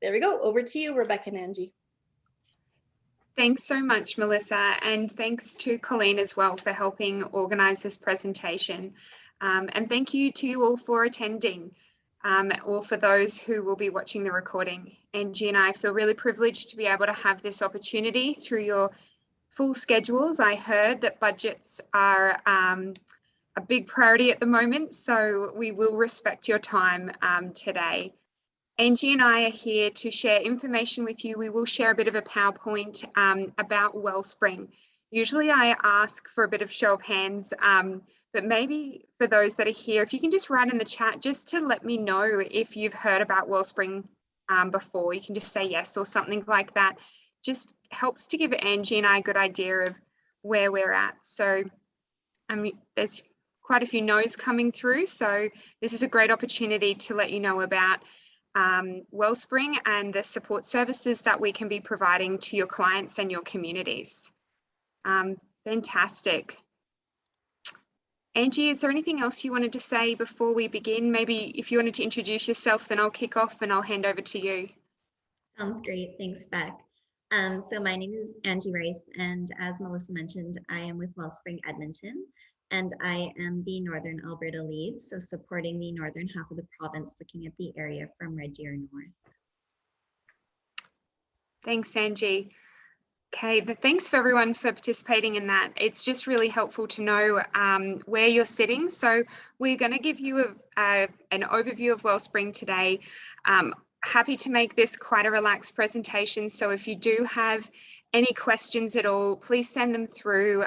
There we go. Over to you, Rebecca and Angie. Thanks so much, Melissa, and thanks to Colleen as well for helping organise this presentation. And thank you to you all for attending, or for those who will be watching the recording. Angie and I feel really privileged to be able to have this opportunity through your full schedules. I heard that budgets are a big priority at the moment, so we will respect your time today. Angie and I are here to share information with you. We will share a bit of a PowerPoint about Wellspring. Usually I ask for a bit of show of hands, but maybe for those that are here, if you can just write in the chat just to let me know if you've heard about Wellspring before. You can just say yes or something like that. Just helps to give Angie and I a good idea of where we're at. So there's quite a few no's coming through. So this is a great opportunity to let you know about Wellspring and the support services that we can be providing to your clients and your communities. Fantastic. Angie, is there anything else you wanted to say before we begin? Maybe if you wanted to introduce yourself, then I'll kick off and I'll hand over to you. Sounds great. Thanks, Beck. So my name is Angie Rice, and as Melissa mentioned, I am with Wellspring Edmonton, and I am the Northern Alberta lead, so supporting the northern half of the province, looking at the area from Red Deer North. Thanks, Angie. Okay, thanks for everyone for participating in that. It's just really helpful to know where you're sitting. So we're going to give you an overview of Wellspring today. Happy to make this quite a relaxed presentation. So if you do have any questions at all, please send them through.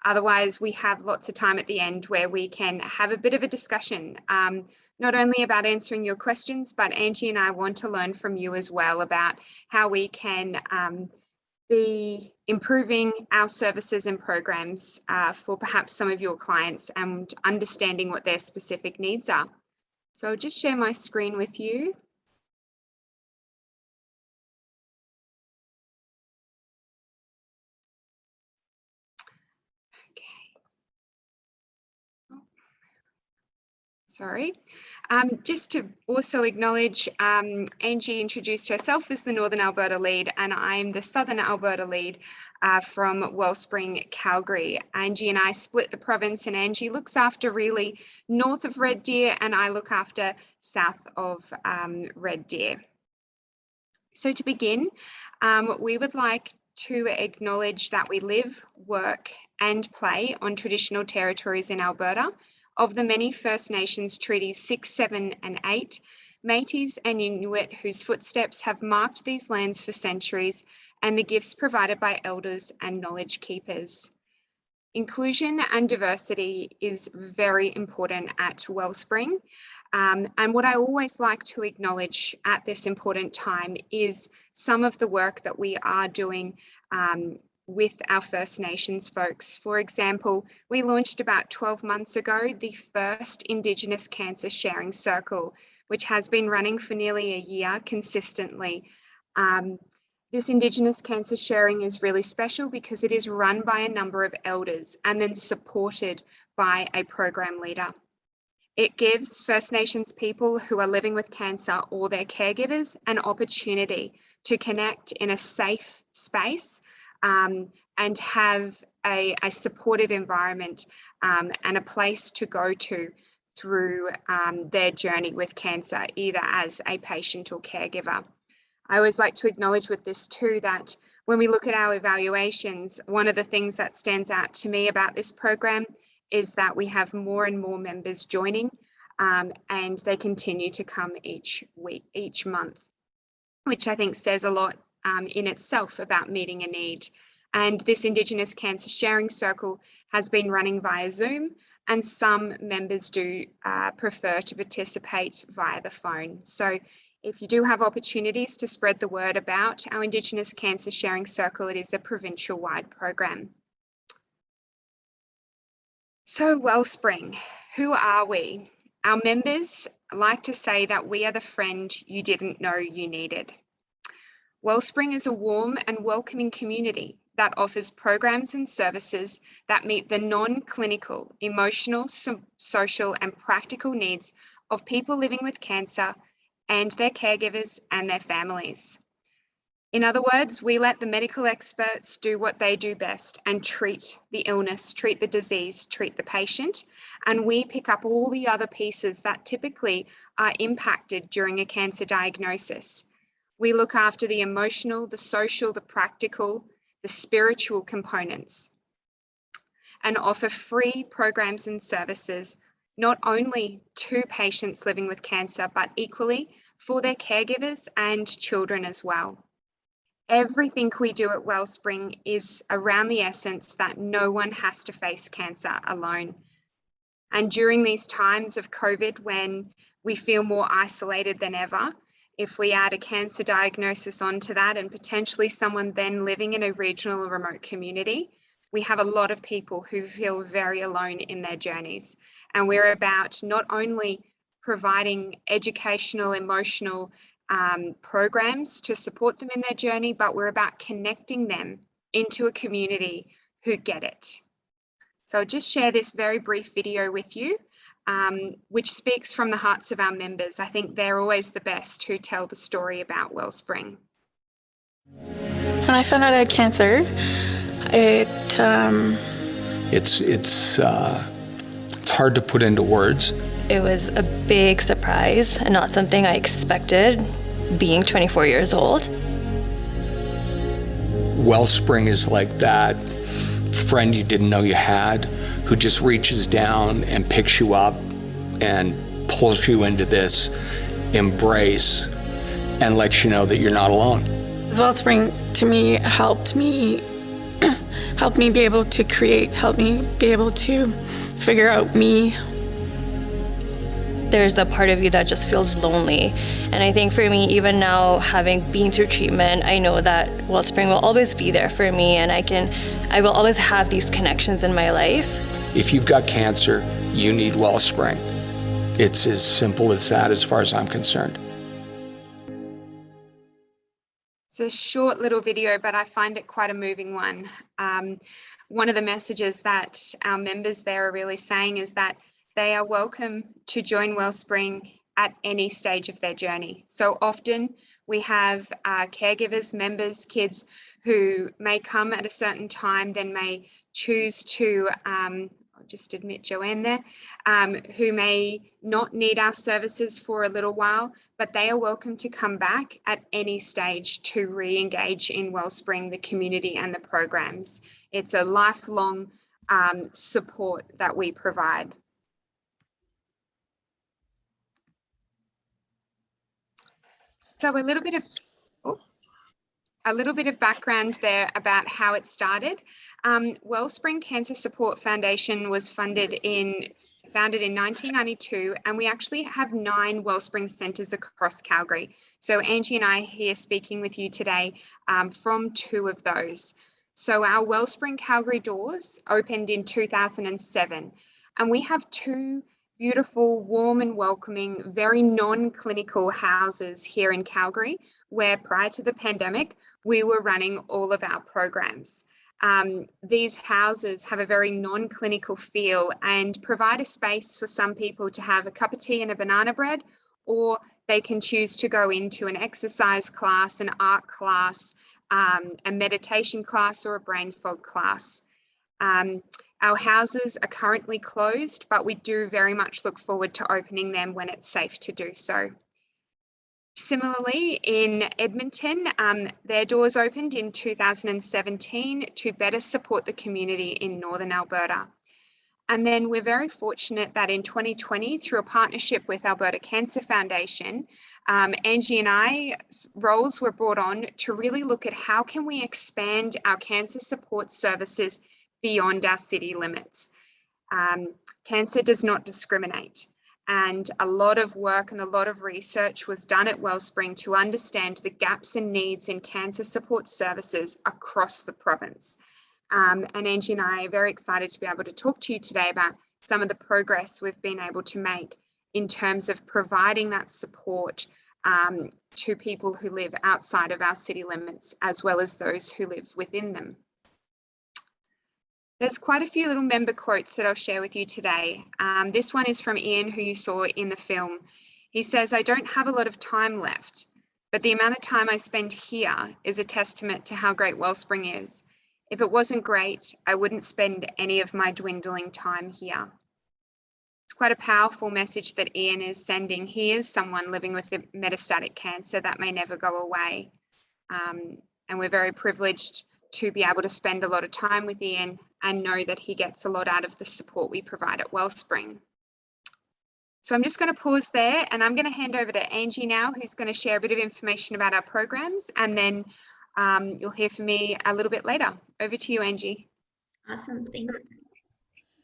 Otherwise, we have lots of time at the end where we can have a bit of a discussion, not only about answering your questions, but Angie and I want to learn from you as well about how we can be improving our services and programs for perhaps some of your clients and understanding what their specific needs are. So I'll just share my screen with you. Sorry. Just to also acknowledge, Angie introduced herself as the Northern Alberta lead, and I'm the Southern Alberta lead from Wellspring Calgary. Angie and I split the province, and Angie looks after really north of Red Deer, and I look after south of Red Deer. So to begin, we would like to acknowledge that we live, work, and play on traditional territories in Alberta. Of the many First Nations Treaties 6, 7, and 8, Métis and Inuit whose footsteps have marked these lands for centuries, and the gifts provided by elders and knowledge keepers. Inclusion and diversity is very important at Wellspring. And what I always like to acknowledge at this important time is some of the work that we are doing with our First Nations folks. For example, we launched about 12 months ago the first Indigenous Cancer Sharing Circle, which has been running for nearly a year consistently. This Indigenous cancer sharing is really special because it is run by a number of elders and then supported by a program leader. It gives First Nations people who are living with cancer or their caregivers an opportunity to connect in a safe space and have a supportive environment and a place to go to through their journey with cancer, either as a patient or caregiver. I always like to acknowledge with this too that when we look at our evaluations, one of the things that stands out to me about this program is that we have more and more members joining and they continue to come each week, each month, which I think says a lot in itself about meeting a need. And this Indigenous Cancer Sharing Circle has been running via Zoom, and some members do prefer to participate via the phone. So if you do have opportunities to spread the word about our Indigenous Cancer Sharing Circle, it is a provincial-wide program. So Wellspring, who are we? Our members like to say that we are the friend you didn't know you needed. Wellspring is a warm and welcoming community that offers programs and services that meet the non-clinical, emotional, social, and practical needs of people living with cancer and their caregivers and their families. In other words, we let the medical experts do what they do best and treat the illness, treat the disease, treat the patient, and we pick up all the other pieces that typically are impacted during a cancer diagnosis. We look after the emotional, the social, the practical, the spiritual components, and offer free programs and services, not only to patients living with cancer, but equally for their caregivers and children as well. Everything we do at Wellspring is around the essence that no one has to face cancer alone. And during these times of COVID, when we feel more isolated than ever, if we add a cancer diagnosis onto that and potentially someone then living in a regional or remote community, we have a lot of people who feel very alone in their journeys. And we're about not only providing educational, emotional programs to support them in their journey, but we're about connecting them into a community who get it. So I'll just share this very brief video with you, which speaks from the hearts of our members. I think they're always the best who tell the story about Wellspring. When I found out I had cancer, it's hard to put into words. It was a big surprise and not something I expected, being 24 years old. Wellspring is like that friend you didn't know you had, who just reaches down and picks you up and pulls you into this embrace and lets you know that you're not alone. Wellspring to me helped me be able to create, helped me be able to figure out me. There's a part of you that just feels lonely. And I think for me, even now, having been through treatment, I know that Wellspring will always be there for me, and I will always have these connections in my life. If you've got cancer, you need Wellspring. It's as simple as that as far as I'm concerned. It's a short little video, but I find it quite a moving one. One of the messages that our members there are really saying is that they are welcome to join Wellspring at any stage of their journey. So often we have caregivers, members, kids who may come at a certain time, then may choose to, I'll just admit Joanne there, who may not need our services for a little while, but they are welcome to come back at any stage to re-engage in Wellspring, the community and the programs. It's a lifelong support that we provide. So a little bit of background there about how it started. Wellspring Cancer Support Foundation was founded in 1992, and we actually have 9 Wellspring centres across Calgary. So Angie and I are here speaking with you today from 2 of those. So our Wellspring Calgary doors opened in 2007, and we have 2 beautiful, warm and welcoming, very non-clinical houses here in Calgary, where prior to the pandemic, we were running all of our programs. These houses have a very non-clinical feel and provide a space for some people to have a cup of tea and a banana bread, or they can choose to go into an exercise class, an art class, a meditation class, or a brain fog class. Our houses are currently closed, but we do very much look forward to opening them when it's safe to do so. Similarly, in Edmonton, their doors opened in 2017 to better support the community in Northern Alberta. And then we're very fortunate that in 2020, through a partnership with Alberta Cancer Foundation, Angie and I's roles were brought on to really look at how can we expand our cancer support services beyond our city limits. Cancer does not discriminate, and a lot of work and a lot of research was done at Wellspring to understand the gaps and needs in cancer support services across the province. And Angie and I are very excited to be able to talk to you today about some of the progress we've been able to make in terms of providing that support to people who live outside of our city limits, as well as those who live within them. There's quite a few little member quotes that I'll share with you today. This one is from Ian, who you saw in the film. He says, I don't have a lot of time left, but the amount of time I spend here is a testament to how great Wellspring is. If it wasn't great, I wouldn't spend any of my dwindling time here. It's quite a powerful message that Ian is sending. He is someone living with metastatic cancer that may never go away. And we're very privileged to be able to spend a lot of time with Ian and know that he gets a lot out of the support we provide at Wellspring. So I'm just going to pause there, and I'm going to hand over to Angie now, who's going to share a bit of information about our programs, and then you'll hear from me a little bit later. Over to you, Angie. Awesome, thanks.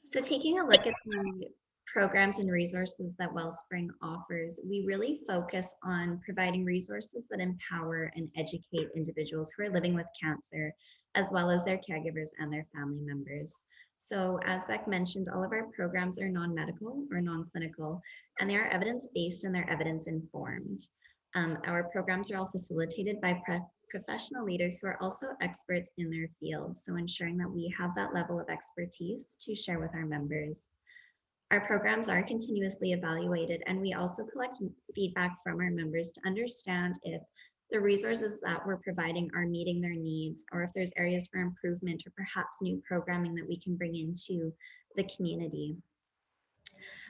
So taking a look at the programs and resources that Wellspring offers, we really focus on providing resources that empower and educate individuals who are living with cancer, as well as their caregivers and their family members. So as Beck mentioned, all of our programs are non-medical or non-clinical, and they are evidence-based and they're evidence-informed. Our programs are all facilitated by professional leaders who are also experts in their field, so ensuring that we have that level of expertise to share with our members. Our programs are continuously evaluated, and we also collect feedback from our members to understand if the resources that we're providing are meeting their needs, or if there's areas for improvement or perhaps new programming that we can bring into the community.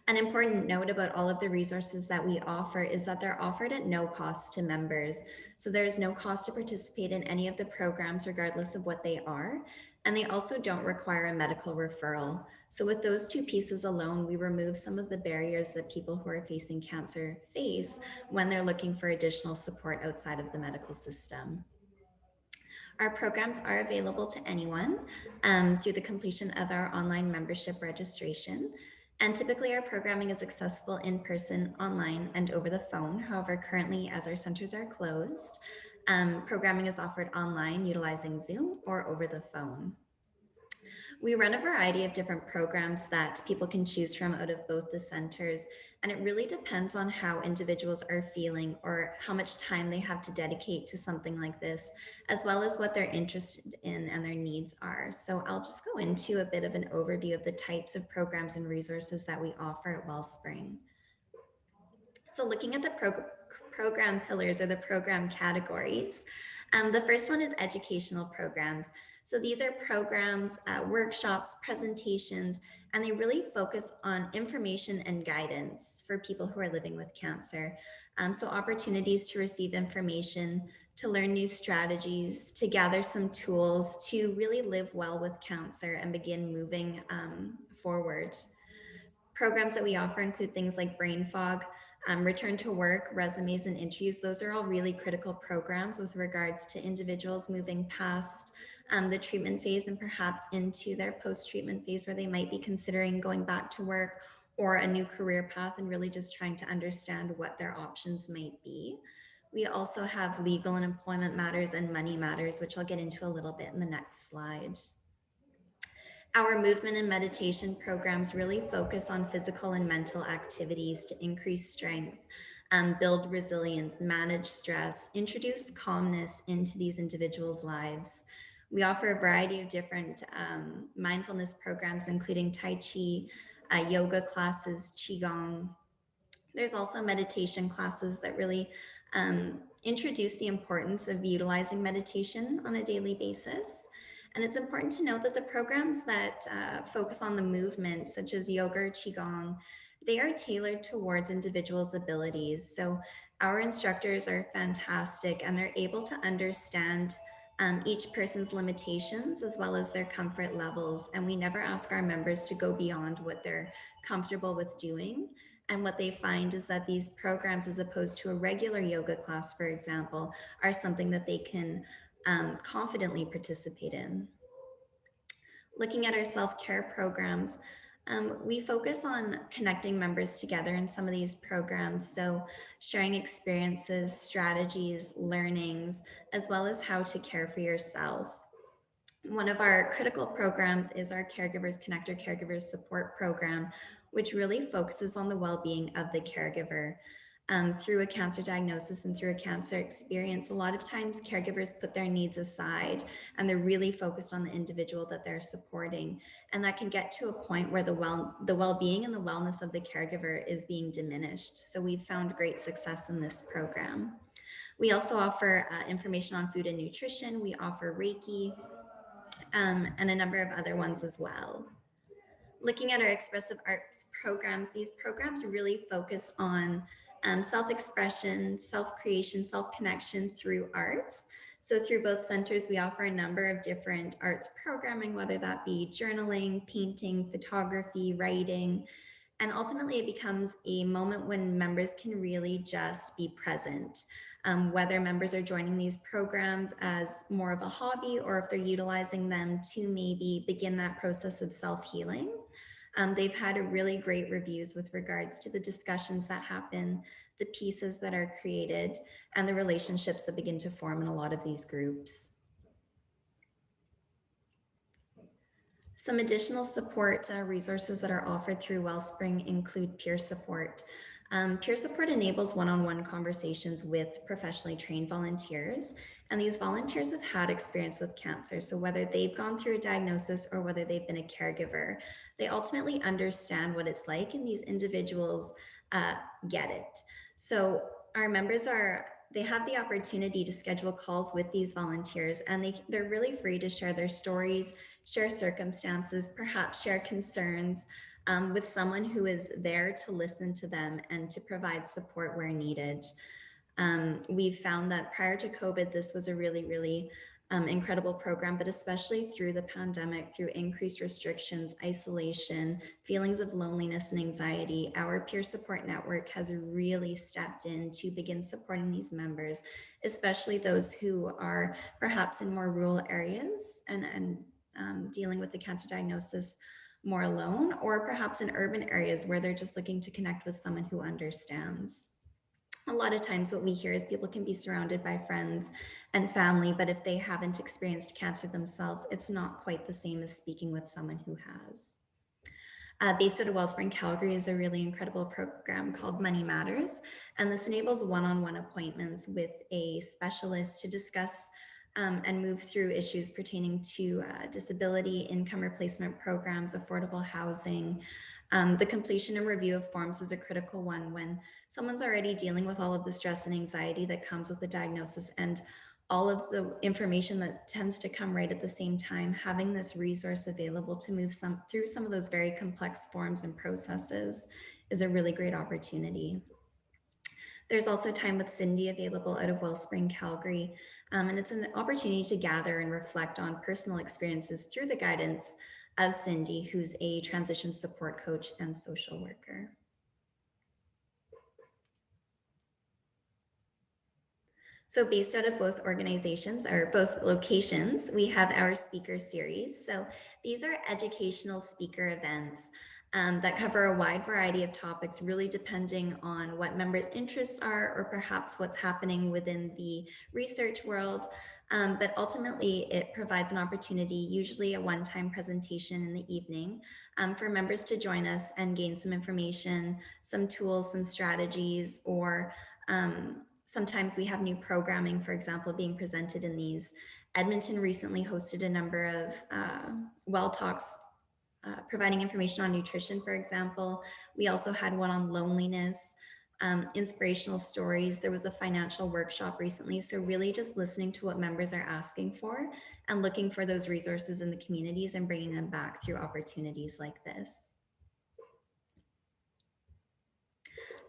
An important note about all of the resources that we offer is that they're offered at no cost to members. So there is no cost to participate in any of the programs, regardless of what they are. And they also don't require a medical referral. So with those two pieces alone, we remove some of the barriers that people who are facing cancer face when they're looking for additional support outside of the medical system. Our programs are available to anyone through the completion of our online membership registration. And typically our programming is accessible in person, online, and over the phone. However, currently, as our centers are closed, programming is offered online utilizing Zoom or over the phone. We run a variety of different programs that people can choose from out of both the centers, and it really depends on how individuals are feeling or how much time they have to dedicate to something like this, as well as what they're interested in and their needs are. So I'll just go into a bit of an overview of the types of programs and resources that we offer at Wellspring. So looking at the program pillars or the program categories, the first one is educational programs. So these are programs, workshops, presentations, and they really focus on information and guidance for people who are living with cancer. So opportunities to receive information, to learn new strategies, to gather some tools, to really live well with cancer and begin moving forward. Programs that we offer include things like brain fog, return to work, resumes, and interviews. Those are all really critical programs with regards to individuals moving past the treatment phase and perhaps into their post-treatment phase where they might be considering going back to work or a new career path and really just trying to understand what their options might be. We also have legal and employment matters and money matters, which I'll get into a little bit in the next slide. Our movement and meditation programs really focus on physical and mental activities to increase strength, build resilience, manage stress, introduce calmness into these individuals' lives. We offer a variety of different mindfulness programs, including Tai Chi, yoga classes, Qigong. There's also meditation classes that really introduce the importance of utilizing meditation on a daily basis. And it's important to note that the programs that focus on the movement, such as yoga or Qigong, they are tailored towards individuals' abilities. So our instructors are fantastic and they're able to understand each person's limitations as well as their comfort levels. And we never ask our members to go beyond what they're comfortable with doing. And what they find is that these programs, as opposed to a regular yoga class, for example, are something that they can confidently participate in. Looking at our self-care programs, we focus on connecting members together in some of these programs. So sharing experiences, strategies, learnings, as well as how to care for yourself. One of our critical programs is our Caregivers Connect or Caregivers Support Program, which really focuses on the well-being of the caregiver. through a cancer diagnosis and through a cancer experience, a lot of times caregivers put their needs aside and they're really focused on the individual that they're supporting. And that can get to a point where the well-being and the wellness of the caregiver is being diminished. So we've found great success in this program. We also offer information on food and nutrition. We offer Reiki and a number of other ones as well. Looking at our expressive arts programs, these programs really focus on self-expression, self-creation, self-connection through arts. So through both centers, we offer a number of different arts programming, whether that be journaling, painting, photography, writing, and ultimately it becomes a moment when members can really just be present. Whether members are joining these programs as more of a hobby or if they're utilizing them to maybe begin that process of self-healing. They've had really great reviews with regards to the discussions that happen, the pieces that are created, and the relationships that begin to form in a lot of these groups. Some additional support resources that are offered through Wellspring include peer support. Peer support enables one-on-one conversations with professionally trained volunteers, and these volunteers have had experience with cancer. So whether they've gone through a diagnosis or whether they've been a caregiver, they ultimately understand what it's like, and these individuals get it. So our members they have the opportunity to schedule calls with these volunteers, and they're really free to share their stories, share circumstances, perhaps share concerns, with someone who is there to listen to them and to provide support where needed. We've found that prior to COVID, this was a really incredible program, but especially through the pandemic, through increased restrictions, isolation, feelings of loneliness and anxiety, our peer support network has really stepped in to begin supporting these members, especially those who are perhaps in more rural areas and dealing with the cancer diagnosis more alone, or perhaps in urban areas where they're just looking to connect with someone who understands. A lot of times what we hear is people can be surrounded by friends and family, but if they haven't experienced cancer themselves, it's not quite the same as speaking with someone who has. Based out of Wellspring Calgary is a really incredible program called Money Matters, and this enables one-on-one appointments with a specialist to discuss and move through issues pertaining to disability, income replacement programs, affordable housing. The completion and review of forms is a critical one when someone's already dealing with all of the stress and anxiety that comes with the diagnosis and all of the information that tends to come right at the same time. Having this resource available to move through some of those very complex forms and processes is a really great opportunity. There's also time with Cindy available out of Wellspring Calgary, and it's an opportunity to gather and reflect on personal experiences through the guidance of Cindy, who's a transition support coach and social worker. So based out of both organizations, or both locations, we have our speaker series. So these are educational speaker events that cover a wide variety of topics, really depending on what members' interests are, or perhaps what's happening within the research world. But ultimately, it provides an opportunity, usually a one-time presentation in the evening, for members to join us and gain some information, some tools, some strategies, or sometimes we have new programming, for example, being presented in these. Edmonton recently hosted a number of well talks, providing information on nutrition, for example. We also had one on loneliness, inspirational stories. There was a financial workshop recently. So really just listening to what members are asking for and looking for those resources in the communities and bringing them back through opportunities like this.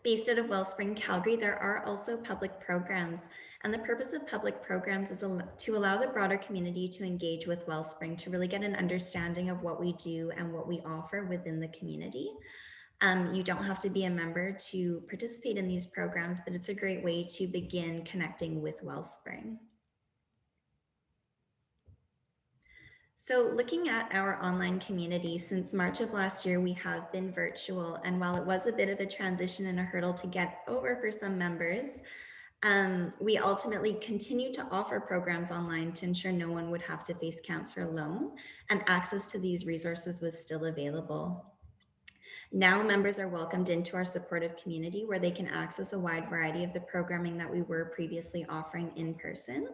Based out of Wellspring Calgary, there are also public programs, and the purpose of public programs is to allow the broader community to engage with Wellspring, to really get an understanding of what we do and what we offer within the community. You don't have to be a member to participate in these programs, but it's a great way to begin connecting with Wellspring. So looking at our online community, since March of last year, we have been virtual. And while it was a bit of a transition and a hurdle to get over for some members, we ultimately continue to offer programs online to ensure no one would have to face cancer alone, and access to these resources was still available. Now members are welcomed into our supportive community where they can access a wide variety of the programming that we were previously offering in person.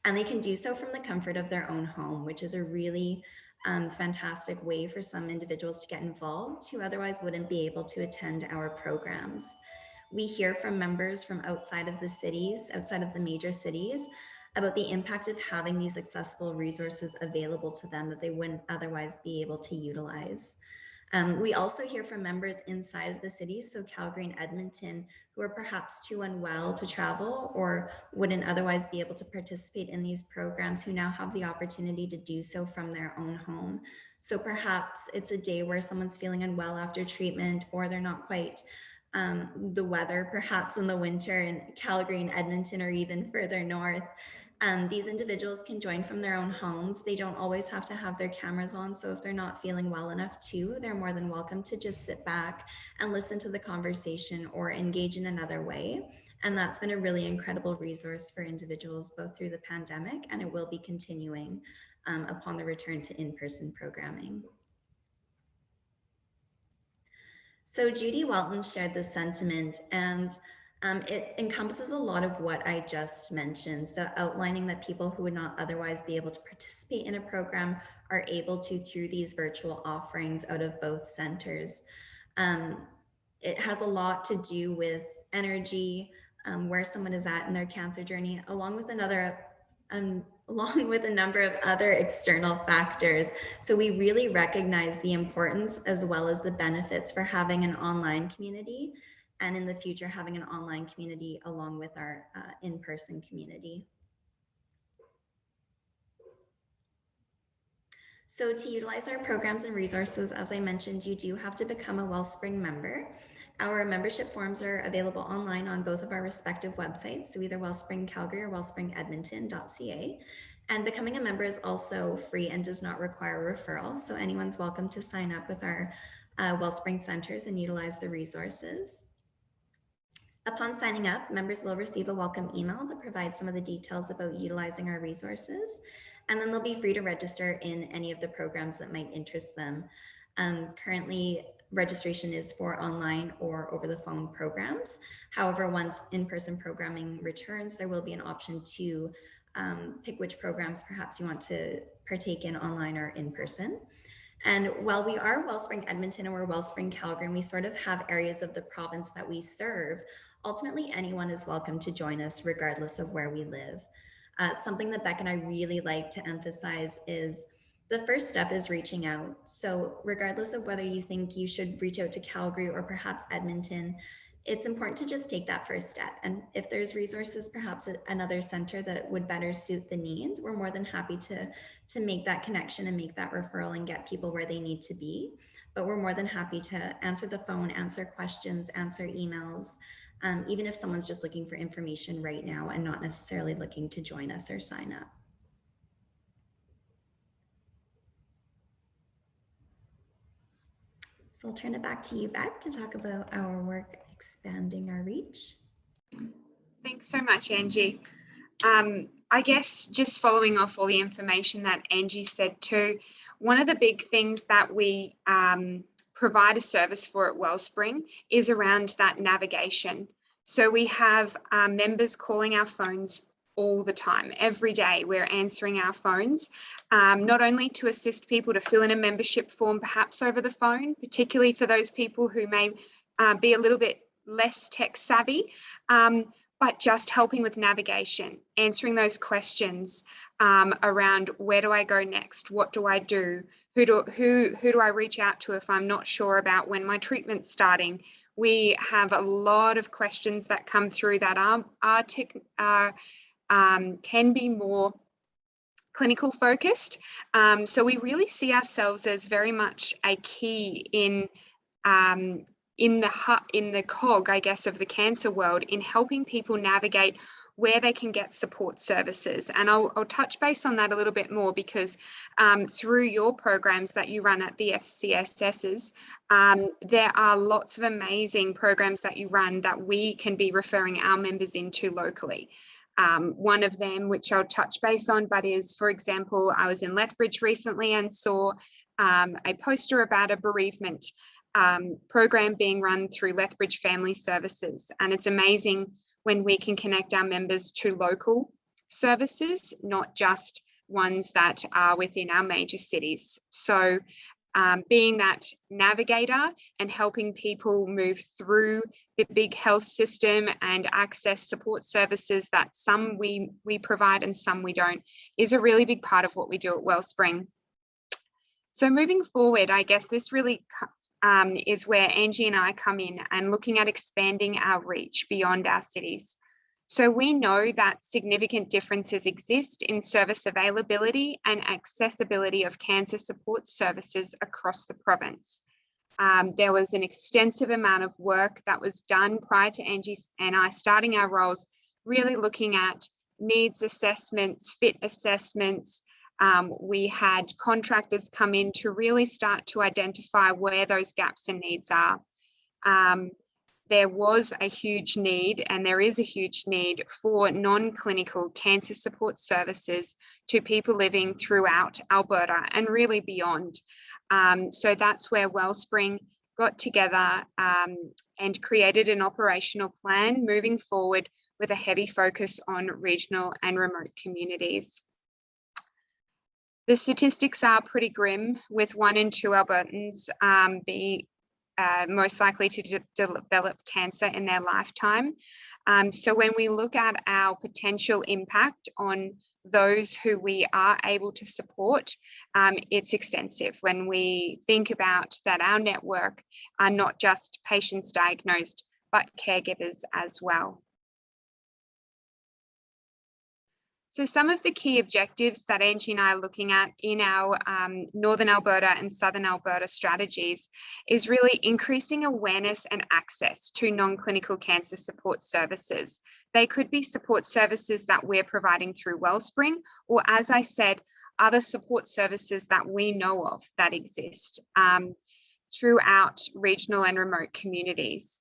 And they can do so from the comfort of their own home, which is a really fantastic way for some individuals to get involved who otherwise wouldn't be able to attend our programs. We hear from members from outside of the cities, outside of the major cities, about the impact of having these accessible resources available to them that they wouldn't otherwise be able to utilize. We also hear from members inside of the cities, so Calgary and Edmonton, who are perhaps too unwell to travel or wouldn't otherwise be able to participate in these programs, who now have the opportunity to do so from their own home. So perhaps it's a day where someone's feeling unwell after treatment, or they're not quite the weather, perhaps in the winter in Calgary and Edmonton, or even further north. These individuals can join from their own homes. They don't always have to have their cameras on. So if they're not feeling well enough to, they're more than welcome to just sit back and listen to the conversation or engage in another way. And that's been a really incredible resource for individuals both through the pandemic, and it will be continuing upon the return to in-person programming. So Judy Welton shared this sentiment, and it encompasses a lot of what I just mentioned. So outlining that people who would not otherwise be able to participate in a program are able to through these virtual offerings out of both centers. It has a lot to do with energy, where someone is at in their cancer journey, along with a number of other external factors. So we really recognize the importance as well as the benefits for having an online community, and in the future having an online community along with our in-person community. So to utilize our programs and resources, as I mentioned, you do have to become a Wellspring member. Our membership forms are available online on both of our respective websites, so either Wellspring Calgary or wellspringedmonton.ca. And becoming a member is also free and does not require a referral. So anyone's welcome to sign up with our Wellspring centers and utilize the resources. Upon signing up, members will receive a welcome email that provides some of the details about utilizing our resources, and then they'll be free to register in any of the programs that might interest them. Currently, registration is for online or over the phone programs. However, once in-person programming returns, there will be an option to pick which programs perhaps you want to partake in online or in person. And while we are Wellspring Edmonton and we're Wellspring Calgary, and we sort of have areas of the province that we serve, ultimately anyone is welcome to join us regardless of where we live. Something that Beck and I really like to emphasize is the first step is reaching out. So regardless of whether you think you should reach out to Calgary or perhaps Edmonton, it's important to just take that first step. And if there's resources, perhaps at another center that would better suit the needs, we're more than happy to make that connection and make that referral and get people where they need to be. But we're more than happy to answer the phone, answer questions, answer emails, even if someone's just looking for information right now and not necessarily looking to join us or sign up. So I'll turn it back to you, Beck, to talk about our work expanding our reach. Thanks so much, Angie. I guess just following off all the information that Angie said too, one of the big things that we provide a service for at Wellspring is around that navigation. So we have members calling our phones all the time. Every day we're answering our phones, not only to assist people to fill in a membership form, perhaps over the phone, particularly for those people who may be a little bit less tech savvy, but just helping with navigation, answering those questions around where do I go next? What do I do? Who do I reach out to if I'm not sure about when my treatment's starting? We have a lot of questions that come through that can be more clinical focused. So we really see ourselves as very much a key in the cog, I guess, of the cancer world in helping people navigate where they can get support services. And I'll touch base on that a little bit more because through your programs that you run at the FCSSs, there are lots of amazing programs that you run that we can be referring our members into locally. One of them, which I'll touch base on, but is, for example, I was in Lethbridge recently and saw a poster about a bereavement program being run through Lethbridge Family Services. And it's amazing when we can connect our members to local services, not just ones that are within our major cities. So being that navigator and helping people move through the big health system and access support services that some we provide and some we don't is a really big part of what we do at Wellspring. So moving forward, I guess this really is where Angie and I come in and looking at expanding our reach beyond our cities. So we know that significant differences exist in service availability and accessibility of cancer support services across the province. There was an extensive amount of work that was done prior to Angie and I starting our roles, really looking at needs assessments, fit assessments. We had contractors come in to really start to identify where those gaps and needs are. There was a huge need, and there is a huge need for non-clinical cancer support services to people living throughout Alberta and really beyond. So that's where Wellspring got together and created an operational plan moving forward with a heavy focus on regional and remote communities. The statistics are pretty grim, with 1 in 2 Albertans being most likely to develop cancer in their lifetime. So when we look at our potential impact on those who we are able to support, it's extensive. When we think about that, our network are not just patients diagnosed, but caregivers as well. So some of the key objectives that Angie and I are looking at in our Northern Alberta and Southern Alberta strategies is really increasing awareness and access to non-clinical cancer support services. They could be support services that we're providing through Wellspring, or as I said, other support services that we know of that exist throughout regional and remote communities.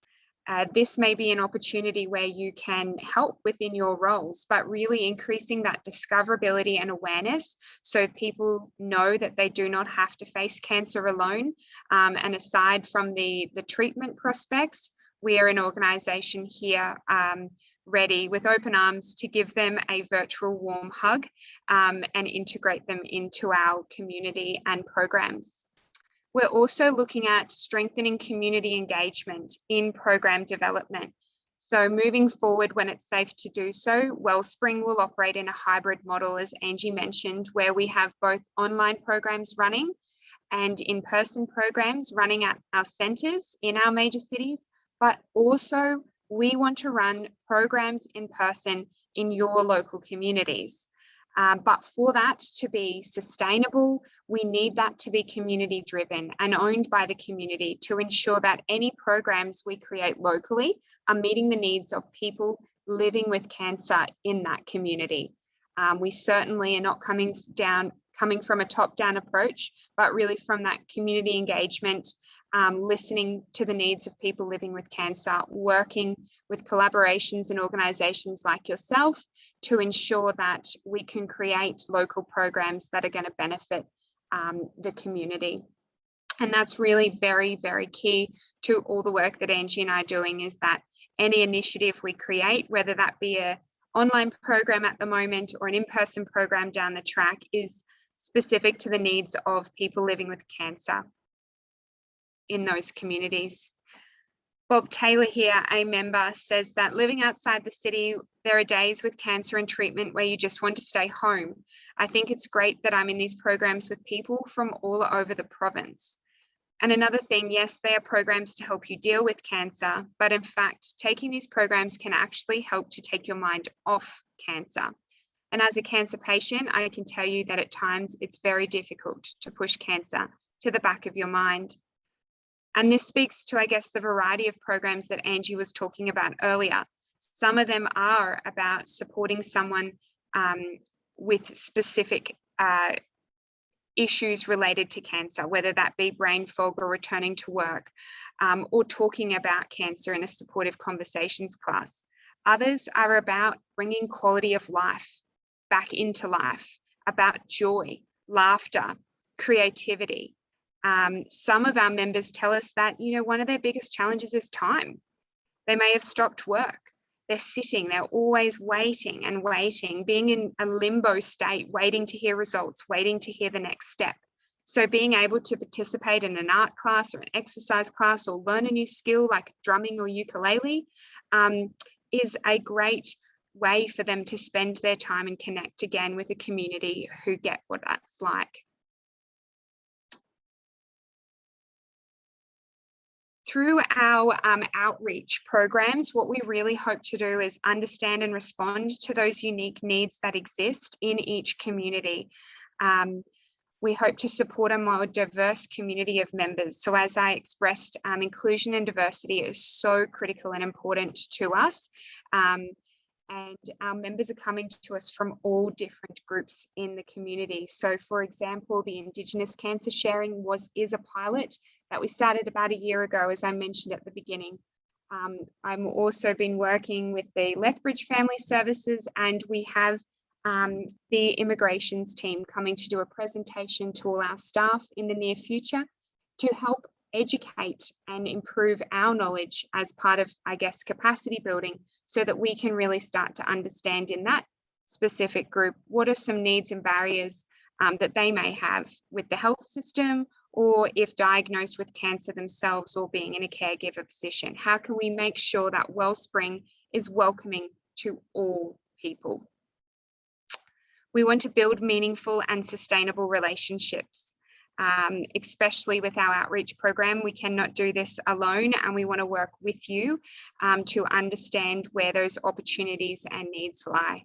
This may be an opportunity where you can help within your roles, but really increasing that discoverability and awareness so people know that they do not have to face cancer alone. And aside from the treatment prospects, we are an organisation here ready with open arms to give them a virtual warm hug and integrate them into our community and programs. We're also looking at strengthening community engagement in program development. So moving forward, when it's safe to do so, Wellspring will operate in a hybrid model, as Angie mentioned, where we have both online programs running and in-person programs running at our centres in our major cities, but also we want to run programs in person in your local communities. But for that to be sustainable, we need that to be community driven and owned by the community to ensure that any programs we create locally are meeting the needs of people living with cancer in that community. We certainly are not coming from a top-down approach, but really from that community engagement, listening to the needs of people living with cancer, working with collaborations and organisations like yourself to ensure that we can create local programs that are going to benefit the community. And that's really very, very key to all the work that Angie and I are doing, is that any initiative we create, whether that be an online program at the moment or an in-person program down the track, is specific to the needs of people living with cancer in those communities. Bob Taylor here, a member, says that living outside the city, there are days with cancer and treatment where you just want to stay home. I think it's great that I'm in these programs with people from all over the province. And another thing, yes, they are programs to help you deal with cancer, but in fact, taking these programs can actually help to take your mind off cancer. And as a cancer patient, I can tell you that at times it's very difficult to push cancer to the back of your mind. And this speaks to, I guess, the variety of programs that Angie was talking about earlier. Some of them are about supporting someone with specific issues related to cancer, whether that be brain fog or returning to work, or talking about cancer in a supportive conversations class. Others are about bringing quality of life back into life, about joy, laughter, creativity. Some of our members tell us that, one of their biggest challenges is time. They may have stopped work. They're sitting, they're always waiting and waiting, being in a limbo state, waiting to hear results, waiting to hear the next step. So being able to participate in an art class or an exercise class or learn a new skill like drumming or ukulele is a great way for them to spend their time and connect again with a community who get what that's like. Through our outreach programs, what we really hope to do is understand and respond to those unique needs that exist in each community. We hope to support a more diverse community of members. So as I expressed, inclusion and diversity is so critical and important to us. And our members are coming to us from all different groups in the community. So for example, the Indigenous cancer sharing is a pilot that we started about a year ago, as I mentioned at the beginning. I'm also been working with the Lethbridge Family Services, and we have the immigrations team coming to do a presentation to all our staff in the near future to help educate and improve our knowledge as part of, I guess, capacity building, so that we can really start to understand in that specific group what are some needs and barriers that they may have with the health system, or if diagnosed with cancer themselves or being in a caregiver position. How can we make sure that Wellspring is welcoming to all people? We want to build meaningful and sustainable relationships, especially with our outreach program. We cannot do this alone, and we want to work with you to understand where those opportunities and needs lie.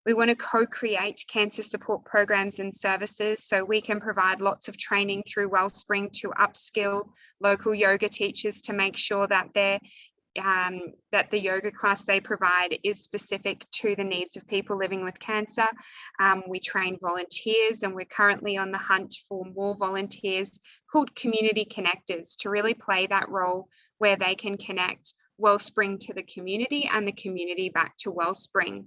We want to co-create cancer support programs and services, so we can provide lots of training through Wellspring to upskill local yoga teachers to make sure that that the yoga class they provide is specific to the needs of people living with cancer. We train volunteers, and we're currently on the hunt for more volunteers called community connectors to really play that role where they can connect Wellspring to the community and the community back to Wellspring.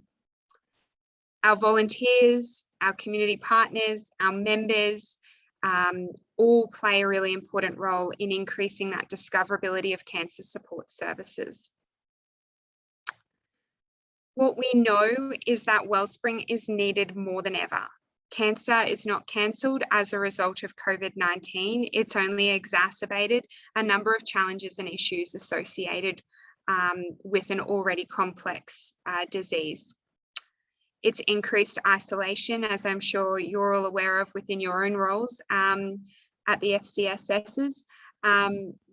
Our volunteers, our community partners, our members, all play a really important role in increasing that discoverability of cancer support services. What we know is that Wellspring is needed more than ever. Cancer is not cancelled as a result of COVID-19. It's only exacerbated a number of challenges and issues associated with an already complex disease. It's increased isolation, as I'm sure you're all aware of within your own roles at the FCSSs.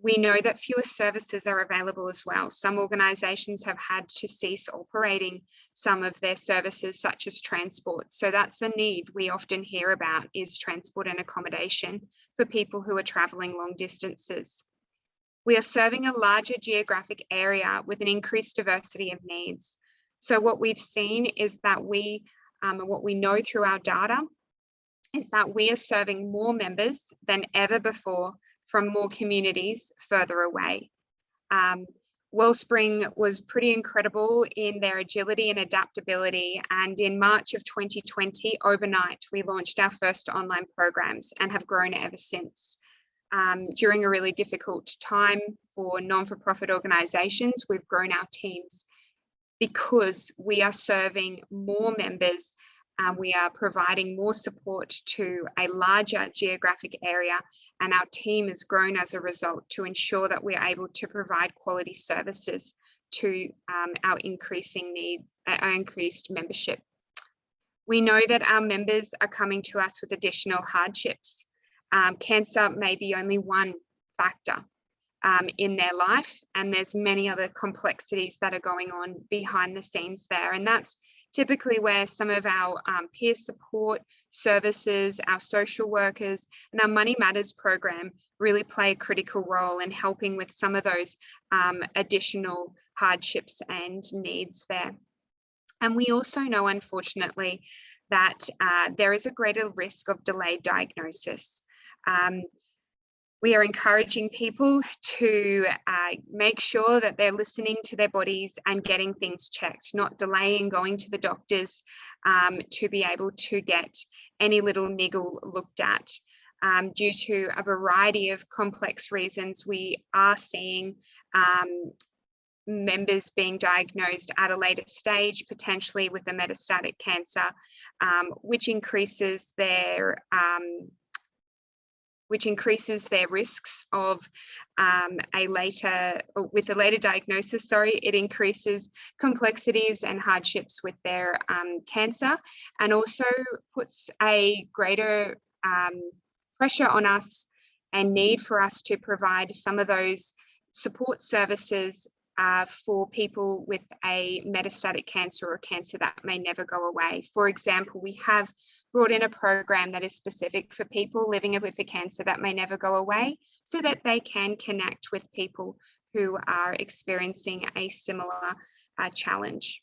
We know that fewer services are available as well. Some organisations have had to cease operating some of their services, such as transport. So that's a need we often hear about, is transport and accommodation for people who are travelling long distances. We are serving a larger geographic area with an increased diversity of needs. So what we've seen is that and what we know through our data is that we are serving more members than ever before from more communities further away. Wellspring was pretty incredible in their agility and adaptability, and in March of 2020, overnight, we launched our first online programs and have grown ever since. During a really difficult time for non-for-profit organisations, we've grown our teams because we are serving more members and we are providing more support to a larger geographic area, and our team has grown as a result to ensure that we're able to provide quality services to our increasing needs, our increased membership. We know that our members are coming to us with additional hardships. Cancer may be only one factor in their life, and there's many other complexities that are going on behind the scenes there, and that's typically where some of our peer support services, our social workers, and our Money Matters program really play a critical role in helping with some of those additional hardships and needs there. And we also know, unfortunately, that there is a greater risk of delayed diagnosis. We are encouraging people to make sure that they're listening to their bodies and getting things checked, not delaying going to the doctors to be able to get any little niggle looked at. due to a variety of complex reasons, we are seeing members being diagnosed at a later stage, potentially with a metastatic cancer, which increases their risks of with a later diagnosis. It increases complexities and hardships with their cancer, and also puts a greater pressure on us and need for us to provide some of those support services for people with a metastatic cancer or cancer that may never go away. For example, we have brought in a program that is specific for people living with a cancer that may never go away, so that they can connect with people who are experiencing a similar challenge.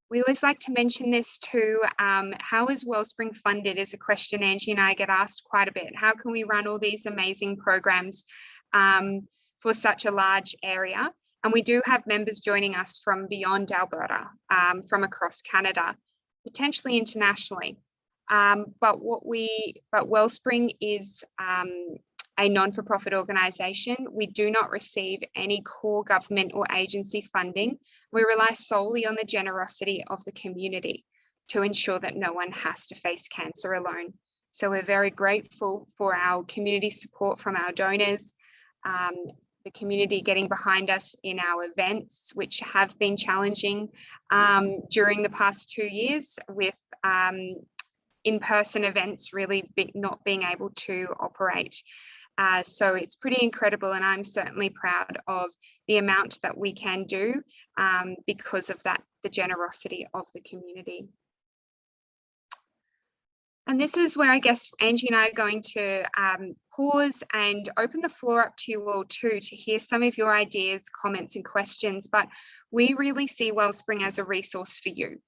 We always like to mention this too. How is Wellspring funded is a question Angie and I get asked quite a bit. How can we run all these amazing programs for such a large area? And we do have members joining us from beyond Alberta, from across Canada, potentially internationally. But Wellspring is a non-for-profit organisation. We do not receive any core government or agency funding. We rely solely on the generosity of the community to ensure that no one has to face cancer alone. So we're very grateful for our community support from our donors, the community getting behind us in our events, which have been challenging during the past 2 years, with in-person events really not being able to operate. So it's pretty incredible, and I'm certainly proud of the amount that we can do because of that, the generosity of the community. And this is where I guess Angie and I are going to pause and open the floor up to you all too, to hear some of your ideas, comments and questions. But we really see Wellspring as a resource for you.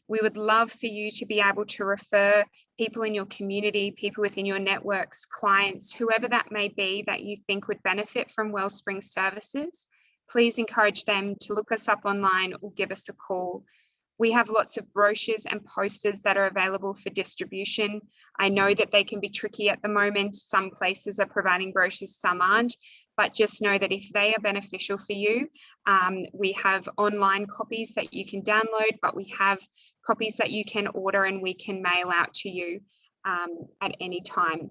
We would love for you to be able to refer people in your community, people within your networks, clients, whoever that may be that you think would benefit from Wellspring services. Please encourage them to look us up online or give us a call. We have lots of brochures and posters that are available for distribution. I know that they can be tricky at the moment. Some places are providing brochures, some aren't. But just know that if they are beneficial for you, we have online copies that you can download, but we have copies that you can order and we can mail out to you at any time.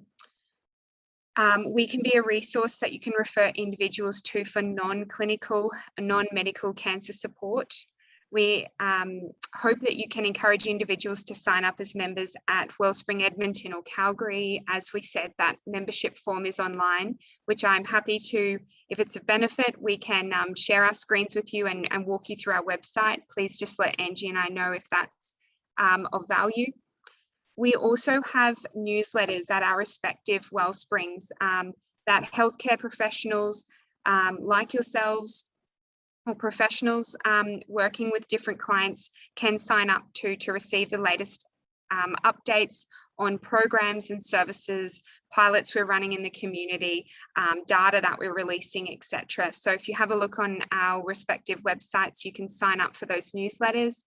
We can be a resource that you can refer individuals to for non-clinical, non-medical cancer support. We hope that you can encourage individuals to sign up as members at Wellspring Edmonton or Calgary. As we said, that membership form is online, which I'm happy to, if it's a benefit, we can share our screens with you and walk you through our website. Please just let Angie and I know if that's of value. We also have newsletters at our respective Wellsprings that healthcare professionals like yourselves, or professionals working with different clients can sign up to receive the latest updates on programs and services, pilots we're running in the community, data that we're releasing, etc. So if you have a look on our respective websites, you can sign up for those newsletters.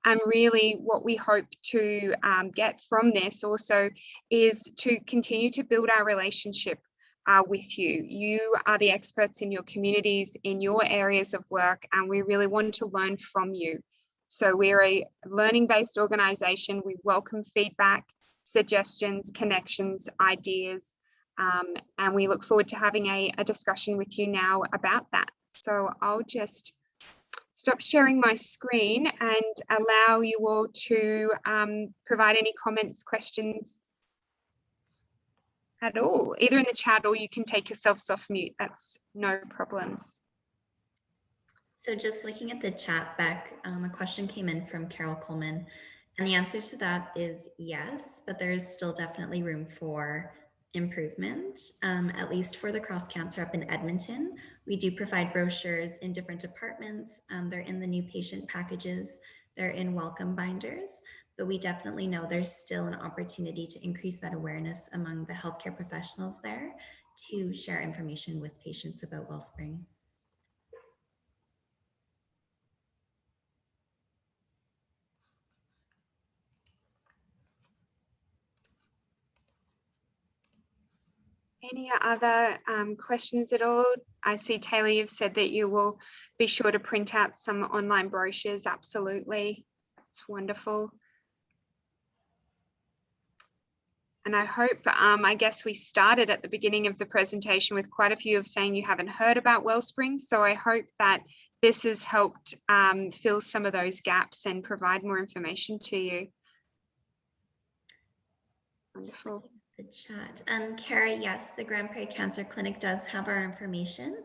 And really what we hope to get from this also is to continue to build our relationship with you. You are the experts in your communities, in your areas of work, and we really want to learn from you. So we're a learning-based organisation. We welcome feedback, suggestions, connections, ideas, and we look forward to having a discussion with you now about that. So I'll just stop sharing my screen and allow you all to provide any comments, questions at all, either in the chat or you can take yourselves off mute. That's no problems. So just looking at the chat, Beck, a question came in from Carol Coleman, and the answer to that is yes, but there is still definitely room for improvement, at least for the cross cancer up in Edmonton. We do provide brochures in different departments. They're in the new patient packages, they're in welcome binders, but we definitely know there's still an opportunity to increase that awareness among the healthcare professionals there to share information with patients about Wellspring. Any other questions at all? I see, Taylor, you've said that you will be sure to print out some online brochures. Absolutely. That's wonderful. And I hope, I guess we started at the beginning of the presentation with quite a few of saying you haven't heard about Wellspring. So I hope that this has helped fill some of those gaps and provide more information to you. Wonderful. The chat. Kara, yes, the Grand Prairie Cancer Clinic does have our information,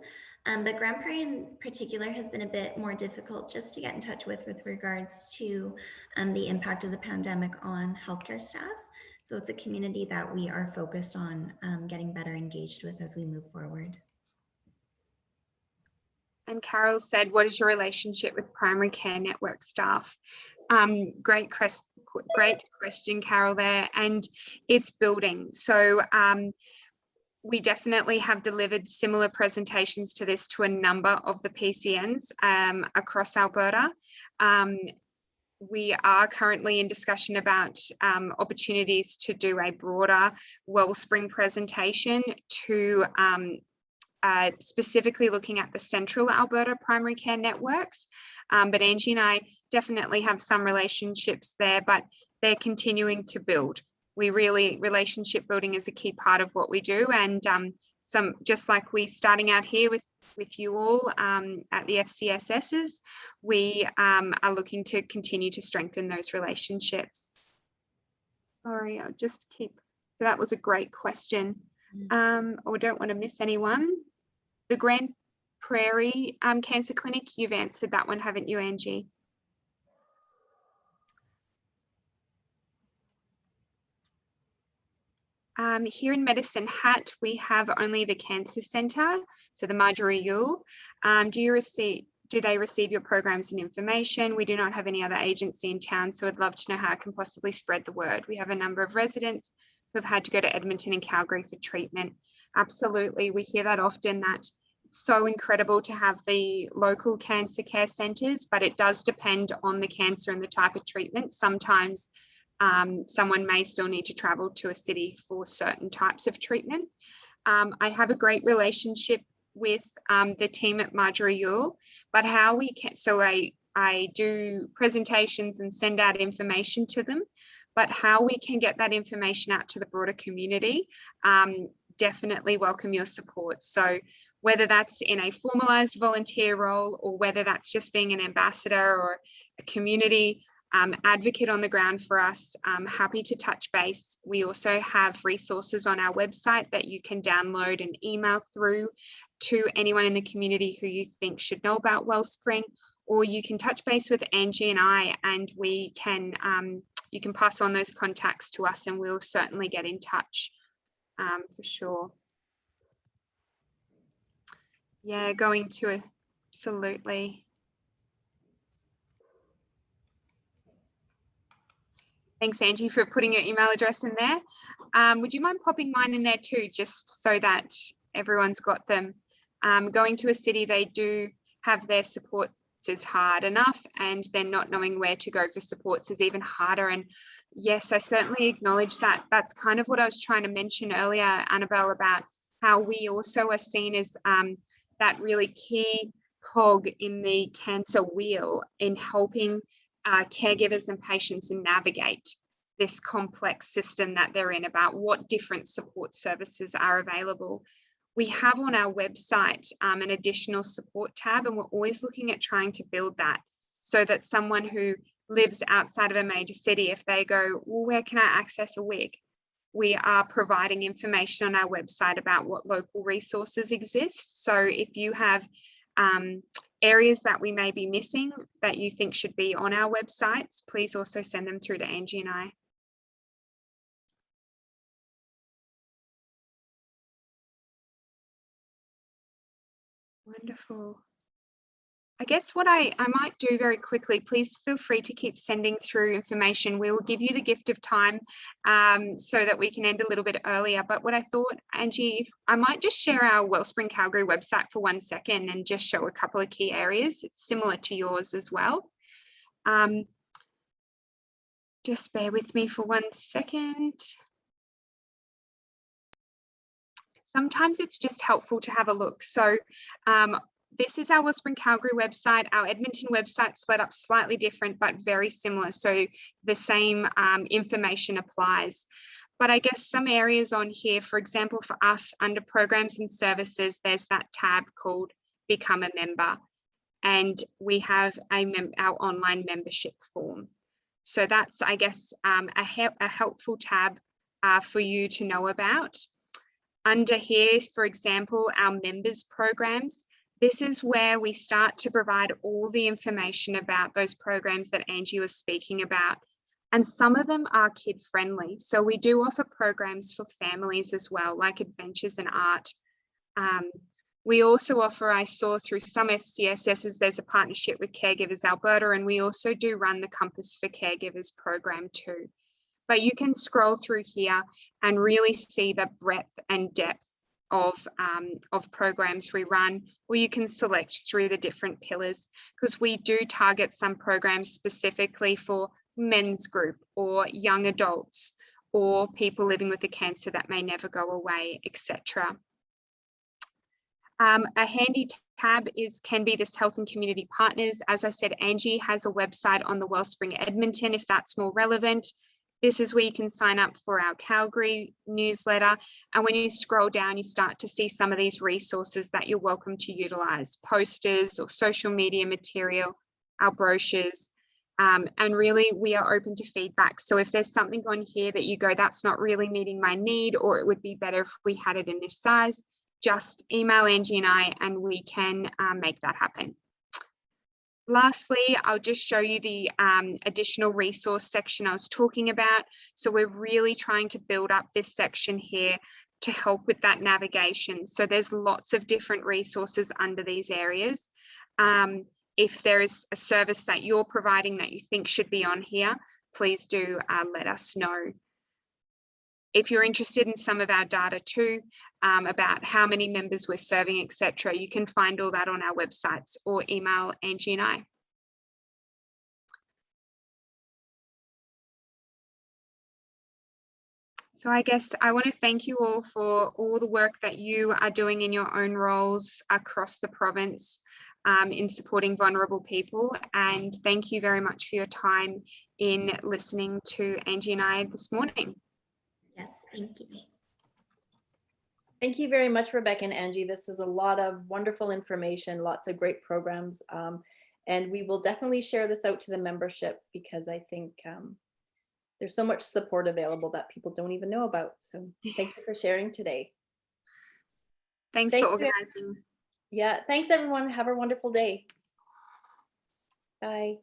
but Grand Prairie in particular has been a bit more difficult just to get in touch with regards to the impact of the pandemic on healthcare staff. So it's a community that we are focused on getting better engaged with as we move forward. And Carol said, what is your relationship with primary care network staff? Great question, Carol, there, and it's building. So we definitely have delivered similar presentations to this to a number of the PCNs across Alberta. We are currently in discussion about opportunities to do a broader Wellspring presentation to specifically looking at the central Alberta primary care networks. But Angie and I definitely have some relationships there, but they're continuing to build. Relationship building is a key part of what we do. And just like we starting out here with you all at the FCSSs, we are looking to continue to strengthen those relationships. Sorry, I'll just keep, so that was a great question. Or don't want to miss anyone. The Grand Prairie Cancer Clinic, you've answered that one, haven't you, Angie? Here in Medicine Hat, we have only the Cancer Centre, so the Marjorie Yule. Do they receive your programs and information? We do not have any other agency in town, so I'd love to know how I can possibly spread the word. We have a number of residents who have had to go to Edmonton and Calgary for treatment. Absolutely, we hear that often, that it's so incredible to have the local cancer care centres, but it does depend on the cancer and the type of treatment. Sometimes someone may still need to travel to a city for certain types of treatment. I have a great relationship with the team at Marjorie Yule, but how we can, so I do presentations and send out information to them, but how we can get that information out to the broader community, definitely welcome your support. So whether that's in a formalized volunteer role or whether that's just being an ambassador or a community advocate on the ground for us, I'm happy to touch base. We also have resources on our website that you can download and email through to anyone in the community who you think should know about Wellspring, or you can touch base with Angie and I, and we can you can pass on those contacts to us and we'll certainly get in touch for sure. Yeah, going to absolutely. Thanks, Angie, for putting your email address in there. Would you mind popping mine in there too, just so that everyone's got them? Going to a city, they do have their supports is hard enough, and then not knowing where to go for supports is even harder. And yes, I certainly acknowledge that. That's kind of what I was trying to mention earlier, Annabelle, about how we also are seen as that really key cog in the cancer wheel in helping caregivers and patients navigate this complex system that they're in, about what different support services are available. We have on our website an additional support tab, and we're always looking at trying to build that so that someone who lives outside of a major city, if they go, well, where can I access a wig? We are providing information on our website about what local resources exist. So if you have areas that we may be missing that you think should be on our websites, please also send them through to Angie and I. Wonderful. I guess what I might do very quickly, please feel free to keep sending through information. We will give you the gift of time so that we can end a little bit earlier. But what I thought, Angie, I might just share our Wellspring Calgary website for 1 second and just show a couple of key areas. It's similar to yours as well. Just bear with me for 1 second. sometimes it's just helpful to have a look. So this is our Wellspring Calgary website. Our Edmonton website's set up slightly different, but very similar. So the same information applies. But I guess some areas on here, for example, for us under programs and services, there's that tab called Become a Member. And we have our online membership form. So that's, I guess, a helpful tab for you to know about. Under here, for example, our members programs, this is where we start to provide all the information about those programs that Angie was speaking about. And some of them are kid friendly. So we do offer programs for families as well, like Adventures in Art. We also offer, I saw through some FCSSs, there's a partnership with Caregivers Alberta, and we also do run the Compass for Caregivers program too. But you can scroll through here and really see the breadth and depth of programs we run, or you can select through the different pillars, because we do target some programs specifically for men's group or young adults or people living with a cancer that may never go away, etc. A handy tab can be this Health and Community Partners. As I said, Angie has a website on the Wellspring Edmonton, if that's more relevant. This is where you can sign up for our Calgary newsletter. And when you scroll down, you start to see some of these resources that you're welcome to utilize, posters or social media material, our brochures. And really, we are open to feedback. So if there's something on here that you go, that's not really meeting my need, or it would be better if we had it in this size, just email Angie and I, and we can make that happen. Lastly, I'll just show you the additional resource section I was talking about. So we're really trying to build up this section here to help with that navigation. So there's lots of different resources under these areas. If there is a service that you're providing that you think should be on here, please do let us know. If you're interested in some of our data too, about how many members we're serving, etc., you can find all that on our websites or email Angie and I. So I guess I want to thank you all for all the work that you are doing in your own roles across the province in supporting vulnerable people. And thank you very much for your time in listening to Angie and I this morning. Yes, thank you. Thank you very much, Rebecca and Angie. This was a lot of wonderful information, lots of great programs. And we will definitely share this out to the membership, because I think there's so much support available that people don't even know about. So thank you for sharing today. Thanks for organizing. Yeah, thanks everyone. Have a wonderful day. Bye.